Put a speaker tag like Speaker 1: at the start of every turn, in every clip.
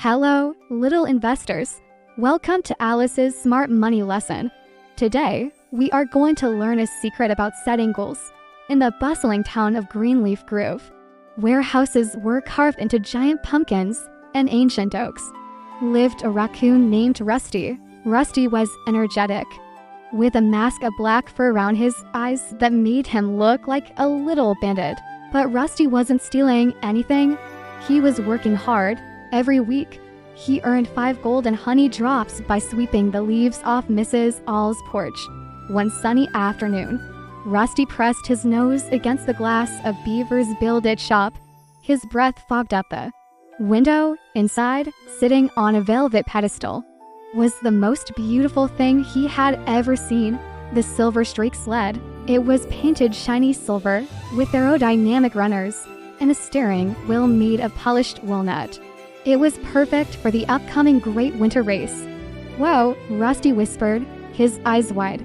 Speaker 1: Hello, little investors. Welcome to Alice's Smart Money Lesson. Today, we are going to learn a secret about setting goals. In the bustling town of Greenleaf Grove, where houses were carved into giant pumpkins and ancient oaks, lived a raccoon named Rusty. Rusty was energetic, with a mask of black fur around his eyes that made him look like a little bandit. But Rusty wasn't stealing anything. He was working hard. Every week, he earned 5 golden honey drops by sweeping the leaves off Mrs. All's porch. One sunny afternoon, Rusty pressed his nose against the glass of Beaver's builded shop. His breath fogged up the window. Inside, sitting on a velvet pedestal, was the most beautiful thing he had ever seen, the silver streak sled. It was painted shiny silver with aerodynamic runners and a steering wheel made of polished walnut. It was perfect for the upcoming great winter race. "Whoa," Rusty whispered, his eyes wide.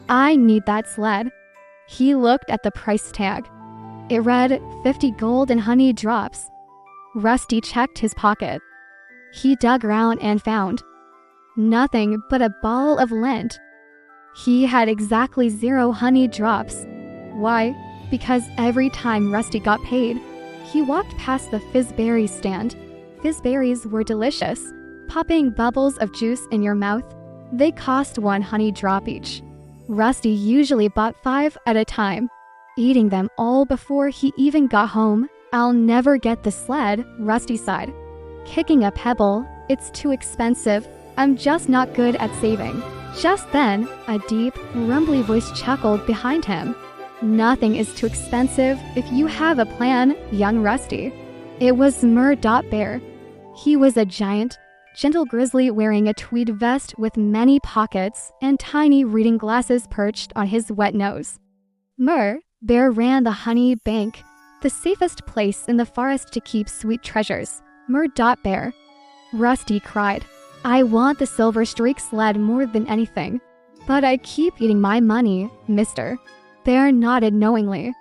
Speaker 1: "I need that sled." He looked at the price tag. It read 50 golden honey drops. Rusty checked his pocket. He dug around and found nothing but a ball of lint. He had exactly 0 honey drops. Why? Because every time Rusty got paid, he walked past the Fizz-Berries stand. Fizz-Berries were delicious, popping bubbles of juice in your mouth. They cost 1 honey drop each. Rusty usually bought 5 at a time, eating them all before he even got home. "I'll never get the sled," Rusty sighed, kicking a pebble. "It's too expensive. I'm just not good at saving." Just then, a deep, rumbly voice chuckled behind him. "Nothing is too expensive if you have a plan, young Rusty." It was Bear. He was a giant, gentle grizzly wearing a tweed vest with many pockets and tiny reading glasses perched on his wet nose. Bear ran the honey bank, the safest place in the forest to keep sweet treasures. Bear. Rusty cried, "I want the silver streak sled more than anything, but I keep eating my money, mister." Bear nodded knowingly.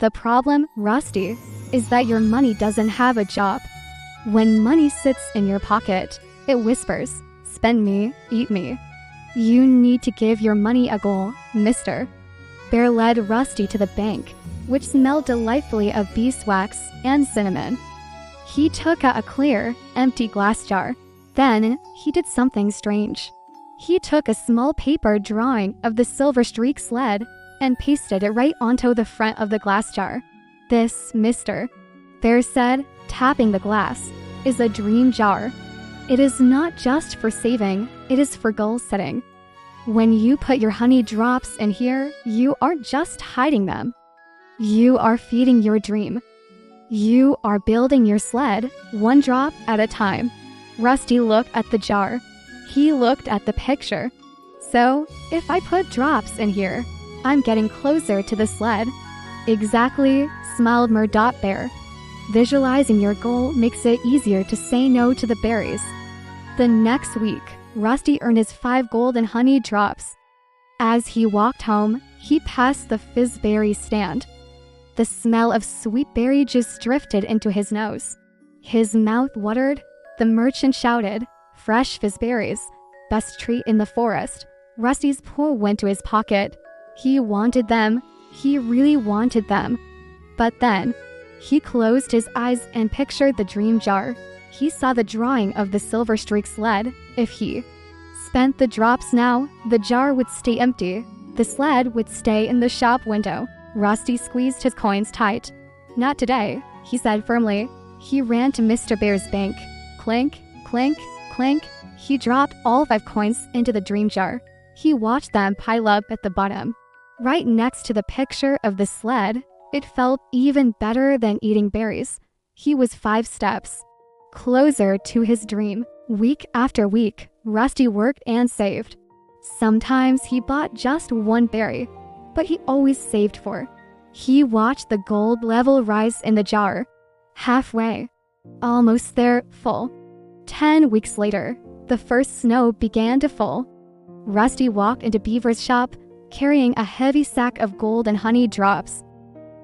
Speaker 1: "The problem, Rusty, is that your money doesn't have a job. When money sits in your pocket, it whispers, 'Spend me, eat me.' You need to give your money a goal, mister." Bear led Rusty to the bank, which smelled delightfully of beeswax and cinnamon. He took out a clear, empty glass jar. Then, he did something strange. He took a small paper drawing of the silver streak sled and pasted it right onto the front of the glass jar. "This, mister," Bear said, tapping the glass, "is a dream jar. It is not just for saving, it is for goal setting. When you put your honey drops in here, you aren't just hiding them. You are feeding your dream. You are building your sled, 1 drop at a time." Rusty looked at the jar. He looked at the picture. "So, if I put drops in here, I'm getting closer to the sled." "Exactly," smiled Bear. "Visualizing your goal makes it easier to say no to the berries." The next week, Rusty earned his 5 golden honey drops. As he walked home, he passed the Fizz-Berries stand. The smell of sweet berry juice drifted into his nose. His mouth watered. The merchant shouted, "Fresh Fizz-Berries, best treat in the forest." Rusty's paw went to his pocket. He wanted them. He really wanted them. But then, he closed his eyes and pictured the dream jar. He saw the drawing of the silver streak sled. If he spent the drops now, the jar would stay empty. The sled would stay in the shop window. Rusty squeezed his coins tight. "Not today," he said firmly. He ran to Mr. Bear's bank. Clink, clink, clink. He dropped all 5 coins into the dream jar. He watched them pile up at the bottom, right next to the picture of the sled. It felt even better than eating berries. He was 5 steps closer to his dream. Week after week, Rusty worked and saved. Sometimes he bought just 1 berry, but he always saved 4. He watched the gold level rise in the jar. Halfway. Almost there, full. 10 weeks later, the first snow began to fall. Rusty walked into Beaver's shop, carrying a heavy sack of golden honey drops.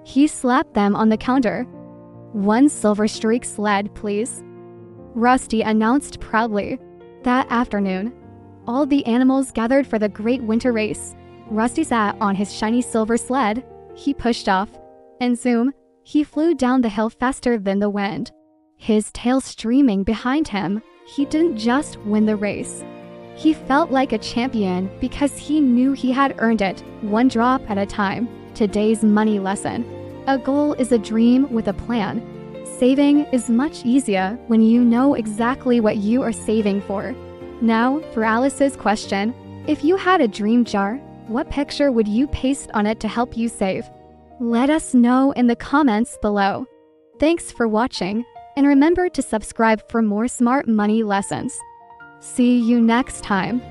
Speaker 1: He slapped them on the counter. "1 silver streak sled, please." Rusty announced proudly. That afternoon, all the animals gathered for the great winter race. Rusty sat on his shiny silver sled. He pushed off, and zoom, he flew down the hill faster than the wind. His tail streaming behind him, he didn't just win the race. He felt like a champion because he knew he had earned it, one drop at a time. Today's money lesson. A goal is a dream with a plan. Saving is much easier when you know exactly what you are saving for. Now, for Alice's question, if you had a dream jar, what picture would you paste on it to help you save? Let us know in the comments below. Thanks for watching, and remember to subscribe for more smart money lessons. See you next time.